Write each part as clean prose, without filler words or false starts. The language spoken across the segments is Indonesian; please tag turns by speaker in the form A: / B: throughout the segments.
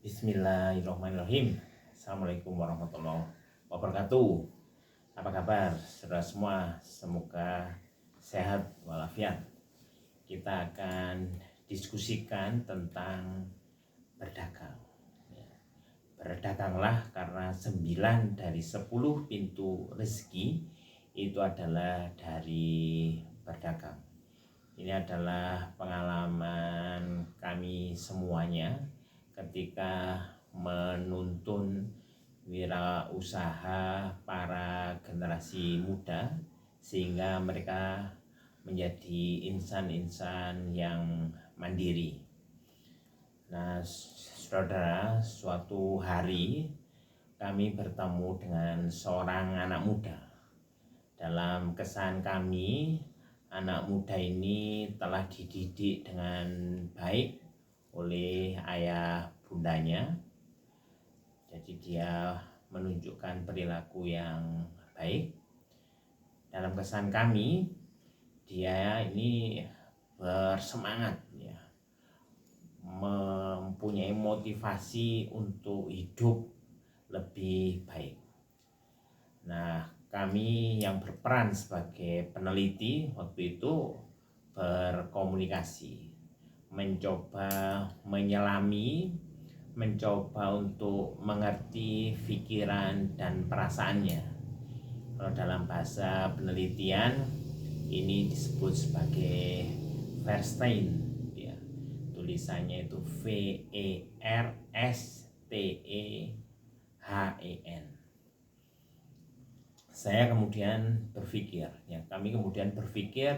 A: Bismillahirrahmanirrahim. Assalamualaikum warahmatullahi wabarakatuh. Apa kabar saudara semua? Semoga sehat walafiat. Kita akan diskusikan tentang berdagang. Berdaganglah karena 9 dari 10 pintu rezeki itu adalah dari berdagang. Ini adalah pengalaman kami semuanya ketika menuntun wirausaha para generasi muda sehingga mereka menjadi insan-insan yang mandiri. Nah, saudara, suatu hari kami bertemu dengan seorang anak muda. Dalam kesan kami, anak muda ini telah dididik dengan baik oleh ayah bundanya. Jadi dia menunjukkan perilaku yang baik. Dalam kesan kami, dia ini bersemangat ya, mempunyai motivasi untuk hidup lebih baik. Nah, kami yang berperan sebagai peneliti waktu itu berkomunikasi, mencoba menyelami, mencoba untuk mengerti pikiran dan perasaannya. Kalau dalam bahasa penelitian ini disebut sebagai Verstein ya. Tulisannya itu VERSTEHEN. Kami kemudian berpikir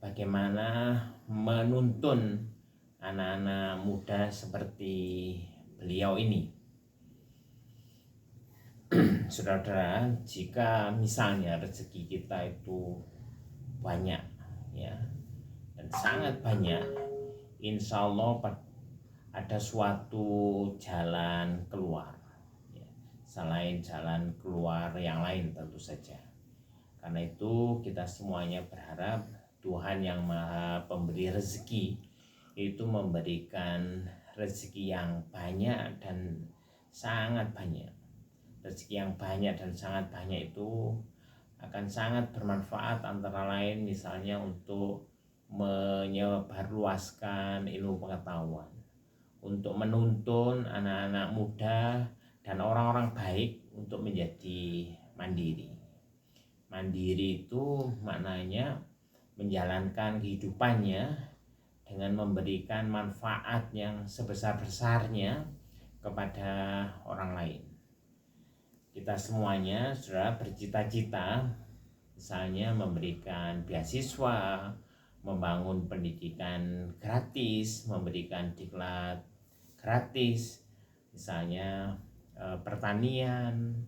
A: bagaimana menuntun anak-anak muda seperti beliau ini. Saudara-saudara, jika misalnya rezeki kita itu banyak ya, dan sangat banyak, insya Allah ada suatu jalan keluar ya, selain jalan keluar yang lain tentu saja. Karena itu kita semuanya berharap Tuhan yang Maha Pemberi rezeki itu memberikan rezeki yang banyak dan sangat banyak. Rezeki yang banyak dan sangat banyak itu akan sangat bermanfaat, antara lain misalnya untuk menyebarluaskan ilmu pengetahuan, untuk menuntun anak-anak muda dan orang-orang baik untuk menjadi mandiri. Mandiri itu maknanya menjalankan kehidupannya dengan memberikan manfaat yang sebesar-besarnya kepada orang lain. Kita semuanya sudah bercita-cita misalnya memberikan beasiswa, membangun pendidikan gratis, memberikan diklat gratis, misalnya pertanian,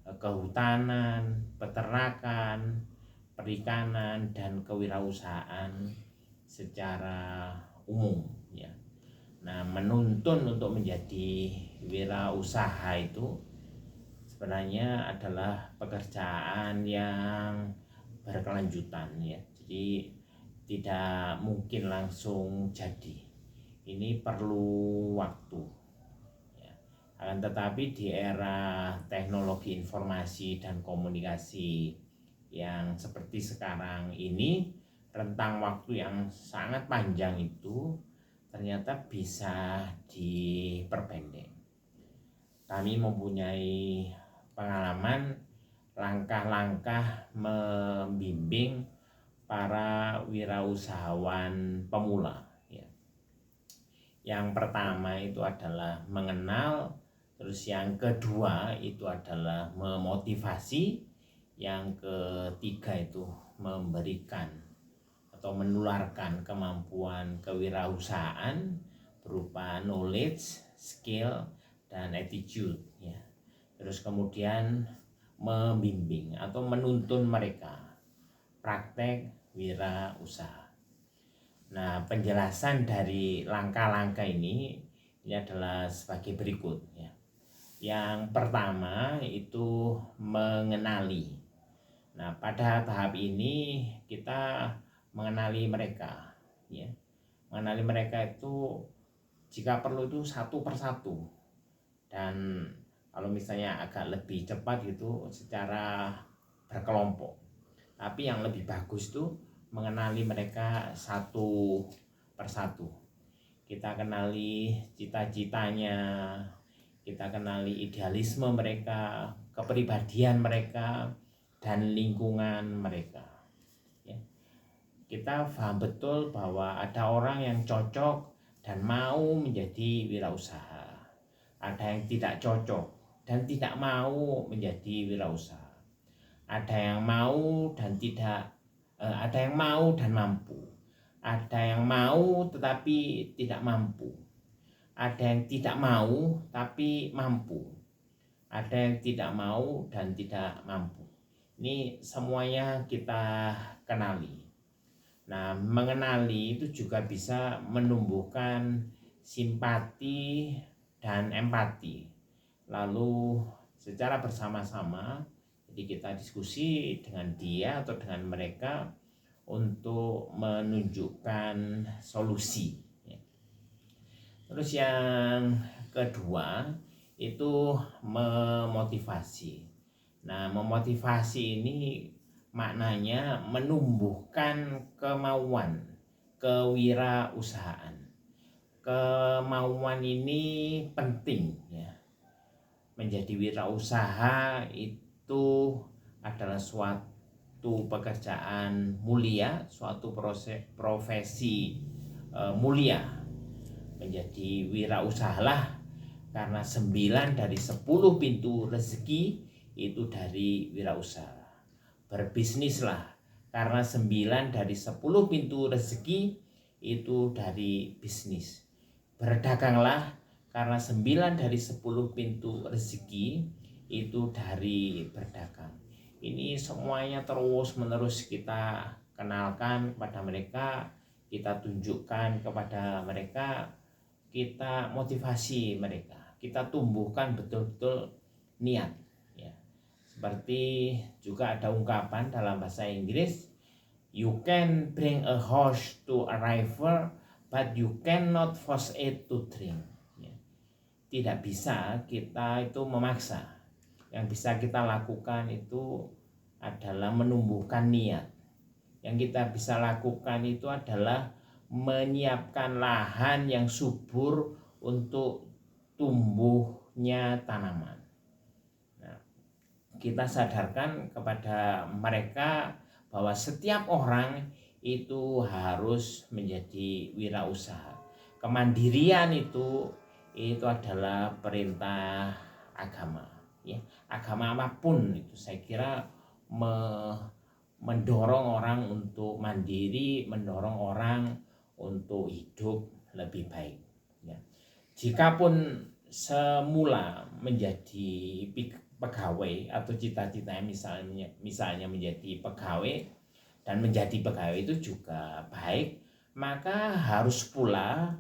A: kehutanan, peternakan, perikanan, dan kewirausahaan secara umum ya. Nah, menuntun untuk menjadi wirausaha itu sebenarnya adalah pekerjaan yang berkelanjutan ya. Jadi tidak mungkin langsung jadi. Ini perlu waktu. Akan tetapi di era teknologi informasi dan komunikasi yang seperti sekarang ini, rentang waktu yang sangat panjang itu ternyata bisa diperpendek. Kami mempunyai pengalaman langkah-langkah membimbing para wirausahawan pemula ya. Yang pertama itu adalah mengenal. Terus yang kedua itu adalah memotivasi. Yang ketiga itu memberikan atau menularkan kemampuan kewirausahaan berupa knowledge, skill, dan attitude ya. Terus kemudian membimbing atau menuntun mereka praktek wirausaha. Nah, penjelasan dari langkah-langkah ini adalah sebagai berikut ya. Yang pertama itu mengenali. Nah, pada tahap ini kita mengenali mereka ya. Mengenali mereka itu jika perlu itu satu persatu dan kalau misalnya agak lebih cepat itu secara berkelompok. Tapi yang lebih bagus tuh mengenali mereka satu persatu. Kita kenali cita-citanya, kita kenali idealisme mereka, kepribadian mereka, dan lingkungan mereka. Ya. Kita paham betul bahwa ada orang yang cocok dan mau menjadi wirausaha. Ada yang tidak cocok dan tidak mau menjadi wirausaha. Ada yang mau dan ada yang mau dan mampu. Ada yang mau tetapi tidak mampu. Ada yang tidak mau tapi mampu. Ada yang tidak mau dan tidak mampu. Ini semuanya kita kenali. Nah, mengenali itu juga bisa menumbuhkan simpati dan empati. Lalu secara bersama-sama, jadi kita diskusi dengan dia atau dengan mereka untuk menunjukkan solusi. Terus yang kedua itu memotivasi. Nah, memotivasi ini maknanya menumbuhkan kemauan, kewirausahaan. Kemauan ini penting ya. Menjadi wirausaha itu adalah suatu pekerjaan mulia, suatu profesi mulia. Menjadi wirausahalah karena 9 dari 10 pintu rezeki itu dari wirausaha. Berbisnislah karena 9 dari 10 pintu rezeki itu dari bisnis. Berdaganglah karena 9 dari 10 pintu rezeki itu dari berdagang. Ini semuanya terus menerus kita kenalkan kepada mereka, kita tunjukkan kepada mereka, kita motivasi mereka, kita tumbuhkan betul-betul niat. Seperti juga ada ungkapan dalam bahasa Inggris, you can bring a horse to a river, but you cannot force it to drink. Tidak bisa kita itu memaksa. Yang bisa kita lakukan itu adalah menumbuhkan niat. Yang kita bisa lakukan itu adalah menyiapkan lahan yang subur untuk tumbuhnya tanaman. Kita sadarkan kepada mereka bahwa setiap orang itu harus menjadi wirausaha. Kemandirian itu adalah perintah agama. Ya, agama apapun itu saya kira mendorong orang untuk mandiri, mendorong orang untuk hidup lebih baik. Ya. Jikapun semula menjadi pegawai atau cita-citanya misalnya menjadi pegawai dan menjadi pegawai itu juga baik, maka harus pula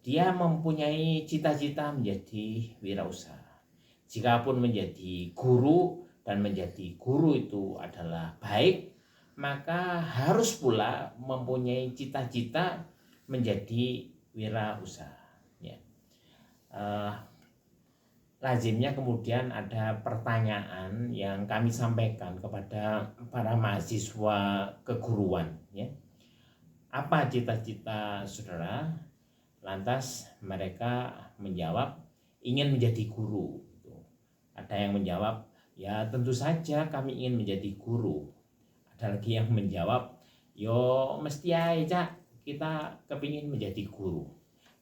A: dia mempunyai cita-cita menjadi wirausaha. Jikapun menjadi guru dan menjadi guru itu adalah baik, maka harus pula mempunyai cita-cita menjadi wirausaha. Ya. Lazimnya kemudian ada pertanyaan yang kami sampaikan kepada para mahasiswa keguruan, ya. Apa cita-cita saudara? Lantas mereka menjawab ingin menjadi guru. Ada yang menjawab, ya tentu saja kami ingin menjadi guru. Ada lagi yang menjawab, yo mesti aja kita kepingin menjadi guru.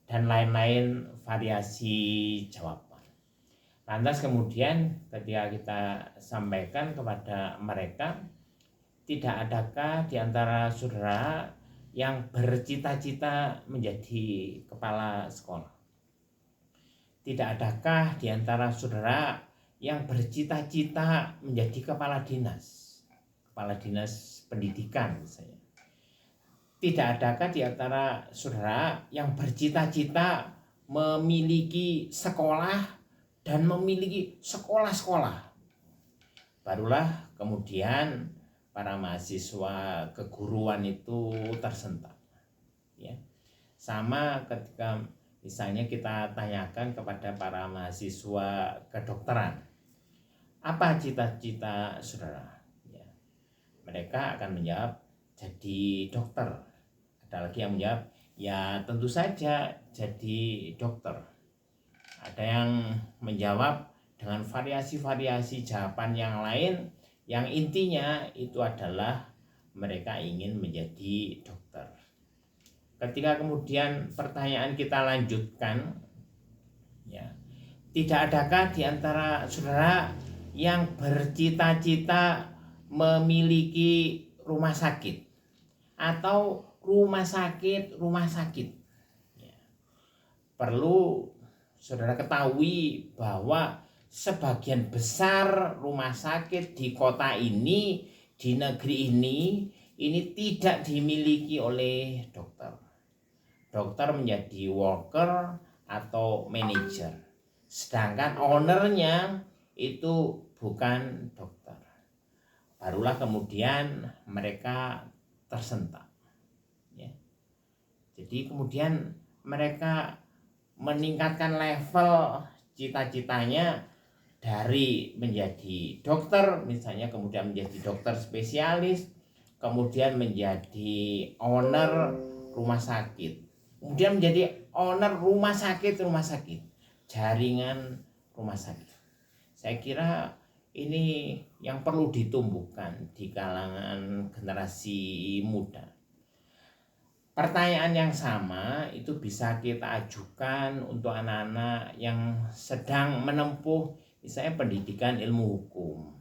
A: Dan lain-lain variasi jawaban. Lantas kemudian ketika kita sampaikan kepada mereka, tidak adakah di antara saudara yang bercita-cita menjadi kepala sekolah? Tidak adakah di antara saudara yang bercita-cita menjadi kepala dinas pendidikan misalnya? Tidak adakah di antara saudara yang bercita-cita memiliki sekolah dan memiliki sekolah-sekolah? Barulah kemudian para mahasiswa keguruan itu tersentak. Ya. Sama ketika Misalnya kita tanyakan kepada para mahasiswa kedokteran, apa cita-cita saudara? Ya, mereka akan menjawab jadi dokter. Ada lagi yang menjawab, ya tentu saja jadi dokter. Ada yang menjawab dengan variasi-variasi jawaban yang lain, yang intinya itu adalah mereka ingin menjadi dokter. Ketika kemudian pertanyaan kita lanjutkan, ya, tidak adakah di antara saudara yang bercita-cita memiliki rumah sakit atau rumah sakit? Ya. Perlu saudara ketahui bahwa sebagian besar rumah sakit di kota ini, di negeri ini tidak dimiliki oleh dokter. Dokter menjadi worker atau manajer, sedangkan ownernya itu bukan dokter. Barulah kemudian mereka tersentak, ya. Jadi kemudian mereka meningkatkan level cita-citanya dari menjadi dokter, misalnya kemudian menjadi dokter spesialis, kemudian menjadi owner rumah sakit, kemudian menjadi owner rumah sakit, jaringan rumah sakit. Saya kira ini yang perlu ditumbuhkan di kalangan generasi muda. Pertanyaan yang sama itu bisa kita ajukan untuk anak-anak yang sedang menempuh misalnya pendidikan ilmu hukum,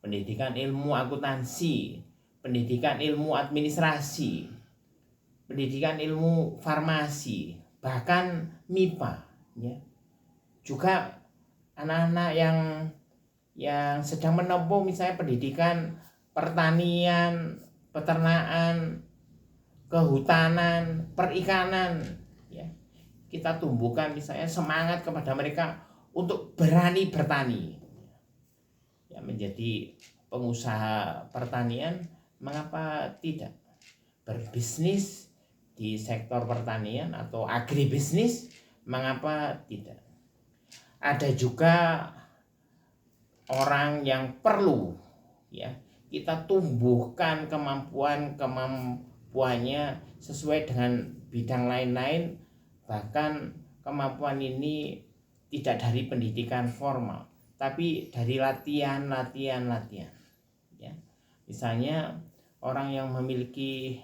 A: pendidikan ilmu akuntansi, pendidikan ilmu administrasi, pendidikan ilmu farmasi, bahkan MIPA, ya. Juga anak-anak yang sedang menempuh misalnya pendidikan pertanian, peternakan, kehutanan, perikanan, ya. Kita tumbuhkan misalnya semangat kepada mereka untuk berani bertani, ya, menjadi pengusaha pertanian. Mengapa tidak berbisnis di sektor pertanian atau agribisnis? Mengapa tidak? Ada juga orang yang perlu, ya, kita tumbuhkan kemampuannya sesuai dengan bidang lain-lain, bahkan kemampuan ini tidak dari pendidikan formal, tapi dari latihan, ya. Misalnya orang yang memiliki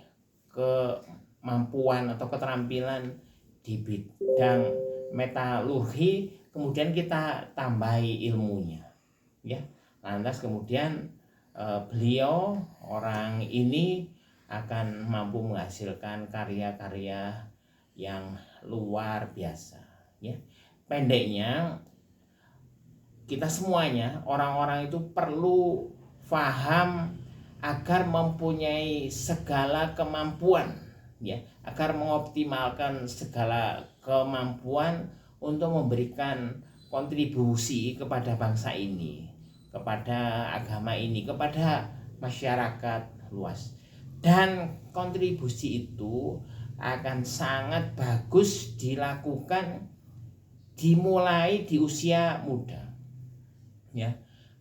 A: kemampuan atau keterampilan di bidang metalurgi, kemudian kita tambahi ilmunya, ya. Lantas kemudian beliau, orang ini akan mampu menghasilkan karya-karya yang luar biasa, ya. Pendeknya, kita semuanya, orang-orang itu perlu paham agar mempunyai segala kemampuan, ya, agar mengoptimalkan segala kemampuan untuk memberikan kontribusi kepada bangsa ini, kepada agama ini, kepada masyarakat luas. Dan kontribusi itu akan sangat bagus dilakukan dimulai di usia muda, ya.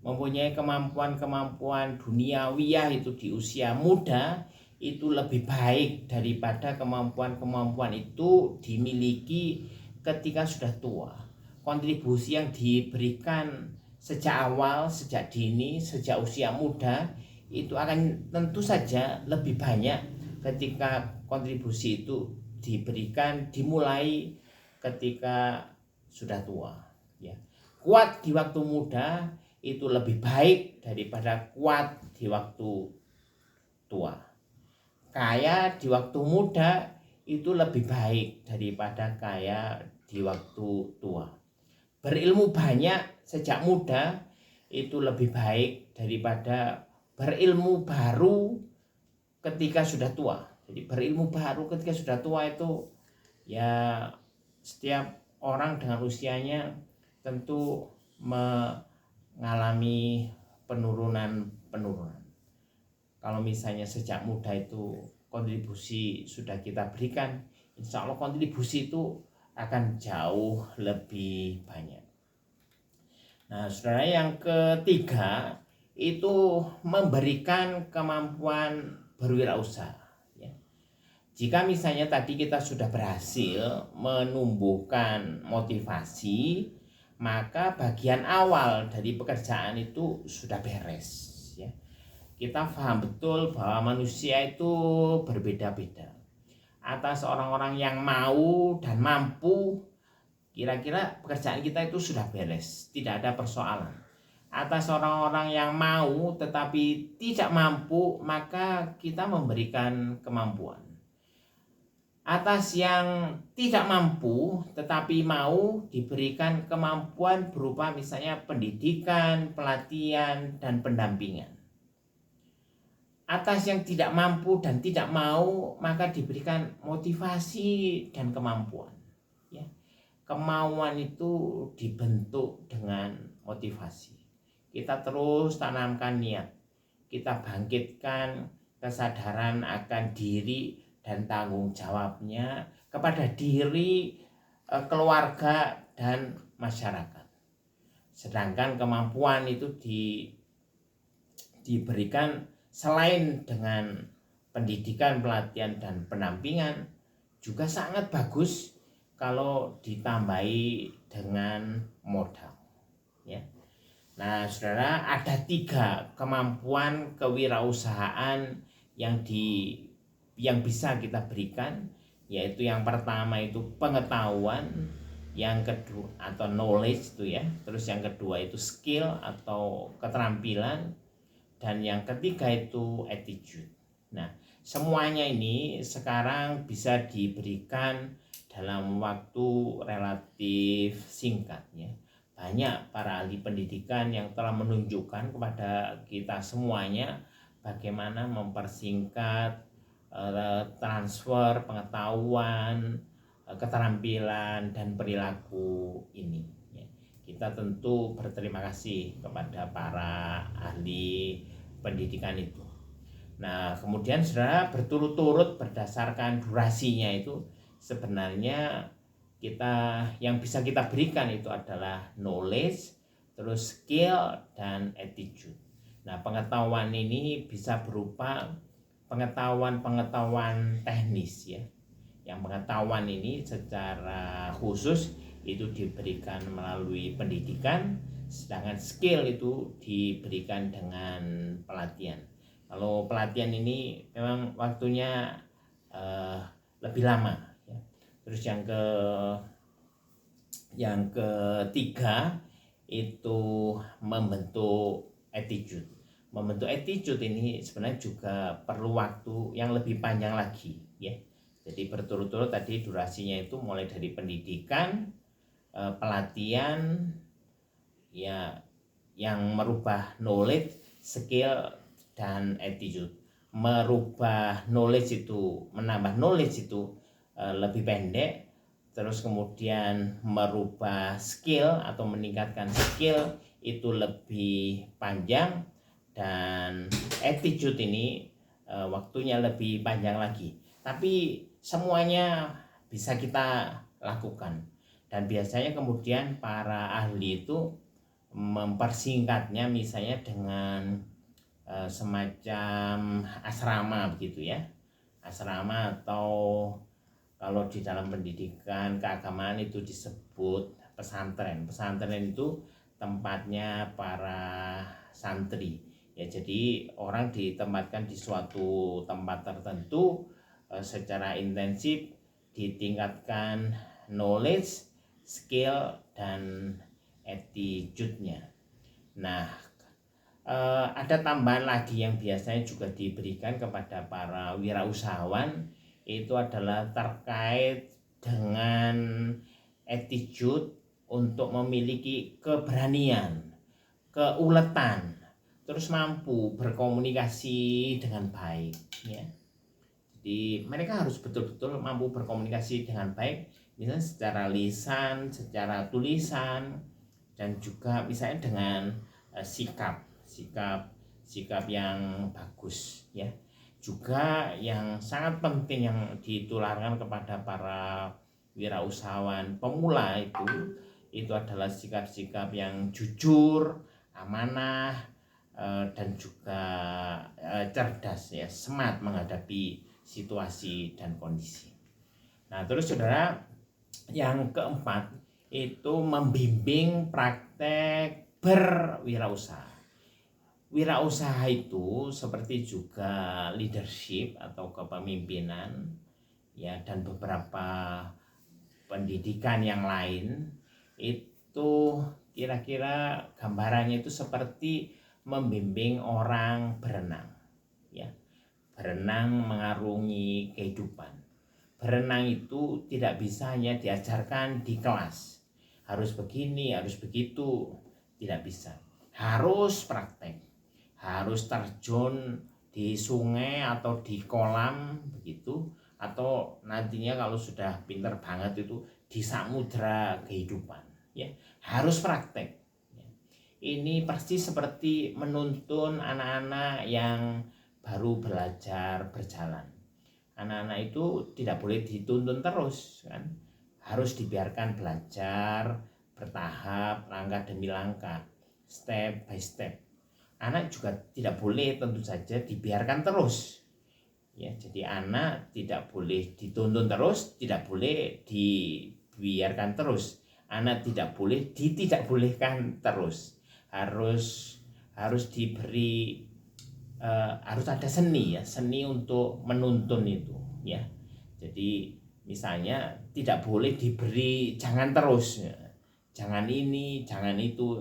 A: Mempunyai kemampuan duniawiyah itu di usia muda itu lebih baik daripada kemampuan itu dimiliki ketika sudah tua. Kontribusi yang diberikan sejak awal, sejak dini, sejak usia muda itu akan tentu saja lebih banyak ketika kontribusi itu diberikan dimulai ketika sudah tua, ya. Kuat di waktu muda itu lebih baik daripada kuat di waktu tua. Kaya di waktu muda itu lebih baik daripada kaya di waktu tua. Berilmu banyak sejak muda itu lebih baik daripada berilmu baru ketika sudah tua. Jadi berilmu baru ketika sudah tua itu, ya, setiap orang dengan usianya tentu mengalami penurunan. Kalau misalnya sejak muda itu kontribusi sudah kita berikan, insya Allah kontribusi itu akan jauh lebih banyak. Nah, saudara, yang ketiga itu memberikan kemampuan berwirausaha. Ya. Jika misalnya tadi kita sudah berhasil menumbuhkan motivasi, maka bagian awal dari pekerjaan itu sudah beres. Ya. Kita paham betul bahwa manusia itu berbeda-beda. Atas orang-orang yang mau dan mampu, kira-kira pekerjaan kita itu sudah beres, tidak ada persoalan. Atas orang-orang yang mau tetapi tidak mampu, maka kita memberikan kemampuan. Atas yang tidak mampu tetapi mau, diberikan kemampuan berupa misalnya pendidikan, pelatihan, dan pendampingan. Atas yang tidak mampu dan tidak mau, maka diberikan motivasi dan kemampuan. Ya. Kemauan itu dibentuk dengan motivasi. Kita terus tanamkan niat. Kita bangkitkan kesadaran akan diri dan tanggung jawabnya kepada diri, keluarga, dan masyarakat. Sedangkan kemampuan itu diberikan selain dengan pendidikan, pelatihan, dan pendampingan, juga sangat bagus kalau ditambahi dengan modal. Ya. Nah, saudara, ada 3 kemampuan kewirausahaan yang bisa kita berikan, yaitu yang pertama itu pengetahuan, yang kedua atau knowledge itu ya, terus yang kedua itu skill atau keterampilan, dan yang ketiga itu attitude. Nah, semuanya ini sekarang bisa diberikan dalam waktu relatif singkat ya. Banyak para ahli pendidikan yang telah menunjukkan kepada kita semuanya bagaimana mempersingkat transfer pengetahuan, keterampilan, dan perilaku ini. Kita tentu berterima kasih kepada para ahli pendidikan itu. Nah, kemudian saudara, berturut-turut berdasarkan durasinya itu sebenarnya yang bisa kita berikan itu adalah knowledge, terus skill, dan attitude. Nah, pengetahuan ini bisa berupa pengetahuan teknis ya. Yang pengetahuan ini secara khusus itu diberikan melalui pendidikan, sedangkan skill itu diberikan dengan pelatihan. Kalau pelatihan ini memang waktunya lebih lama ya. Terus yang ketiga itu membentuk attitude. Membentuk attitude ini sebenarnya juga perlu waktu yang lebih panjang lagi ya. Jadi berturut-turut tadi durasinya itu mulai dari pendidikan, pelatihan ya, yang merubah knowledge, skill, dan attitude. Merubah knowledge itu, menambah knowledge itu lebih pendek. Terus kemudian merubah skill atau meningkatkan skill itu lebih panjang. Dan attitude ini waktunya lebih panjang lagi. Tapi semuanya bisa kita lakukan. Dan biasanya kemudian para ahli itu mempersingkatnya misalnya dengan semacam asrama begitu ya. Asrama, atau kalau di dalam pendidikan keagamaan itu disebut pesantren. Pesantren itu tempatnya para santri. Ya, jadi orang ditempatkan di suatu tempat tertentu secara intensif, ditingkatkan knowledge, skill, dan attitude-nya. Nah, ada tambahan lagi yang biasanya juga diberikan kepada para wirausahawan, itu adalah terkait dengan attitude untuk memiliki keberanian, keuletan, terus mampu berkomunikasi dengan baik ya. Jadi mereka harus betul-betul mampu berkomunikasi dengan baik, misalnya secara lisan, secara tulisan, dan juga misalnya dengan sikap yang bagus ya. Juga yang sangat penting yang ditularkan kepada para wirausahawan pemula itu adalah sikap-sikap yang jujur, amanah, dan juga cerdas ya, smart menghadapi situasi dan kondisi. Nah, terus saudara, yang keempat itu membimbing praktek berwirausaha. Wirausaha itu seperti juga leadership atau kepemimpinan ya, dan beberapa pendidikan yang lain itu kira-kira gambarannya itu seperti membimbing orang berenang ya. Berenang mengarungi kehidupan. Berenang itu tidak bisa hanya diajarkan di kelas. Harus begini, harus begitu, tidak bisa. Harus praktek. Harus terjun di sungai atau di kolam begitu, atau nantinya kalau sudah pinter banget itu di samudra kehidupan ya. Harus praktek. Ini persis seperti menuntun anak-anak yang baru belajar berjalan. Anak-anak itu tidak boleh dituntun terus kan, harus dibiarkan belajar bertahap, langkah demi langkah, step by step. Anak juga tidak boleh tentu saja dibiarkan terus ya. Jadi anak tidak boleh dituntun terus, tidak boleh dibiarkan terus, anak tidak boleh tidak bolehkan terus. Harus diberi harus ada seni ya, seni untuk menuntun itu ya. Jadi misalnya tidak boleh diberi jangan terus ya. Jangan ini, jangan itu,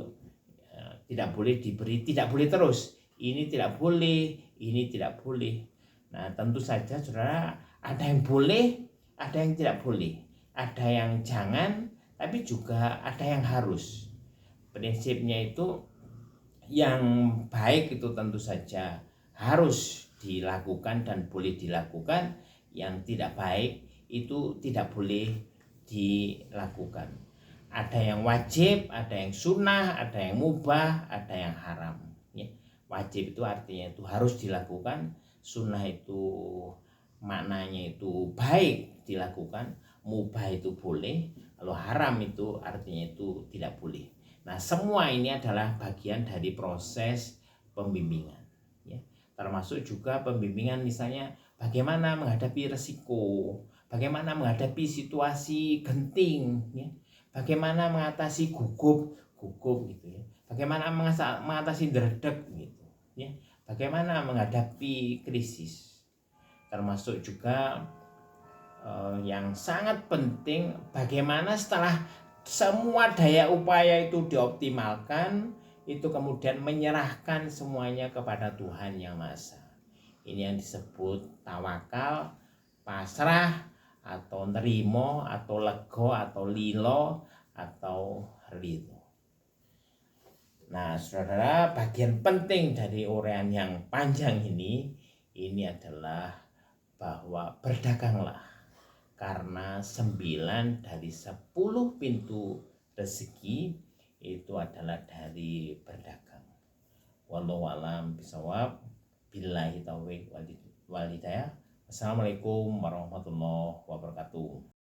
A: tidak boleh diberi tidak boleh terus. Ini tidak boleh, ini tidak boleh. Nah, tentu saja saudara, ada yang boleh, ada yang tidak boleh. Ada yang jangan, tapi juga ada yang harus. Prinsipnya itu yang baik itu tentu saja harus dilakukan dan boleh dilakukan, yang tidak baik itu tidak boleh dilakukan. Ada yang wajib, ada yang sunnah, ada yang mubah, ada yang haram ya. Wajib itu artinya itu harus dilakukan, sunnah itu maknanya itu baik dilakukan, mubah itu boleh, kalau haram itu artinya itu tidak boleh. Nah, semua ini adalah bagian dari proses pembimbingan ya. Termasuk juga pembimbingan misalnya bagaimana menghadapi resiko, bagaimana menghadapi situasi genting ya, bagaimana mengatasi gugup gitu ya, bagaimana mengatasi dredeg gitu ya, bagaimana menghadapi krisis. Termasuk juga yang sangat penting, bagaimana setelah semua daya upaya itu dioptimalkan, itu kemudian menyerahkan semuanya kepada Tuhan Yang Maha Esa. Ini yang disebut tawakal, pasrah, atau nerimo, atau lego, atau lilo, atau ridho. Nah, saudara, bagian penting dari uraian yang panjang ini adalah bahwa berdaganglah, karena 9 dari 10 pintu rezeki itu adalah dari berdagang. Wallahu a'lam bishawab. Billahi taufiq wal hidayah. Assalamualaikum warahmatullahi wabarakatuh.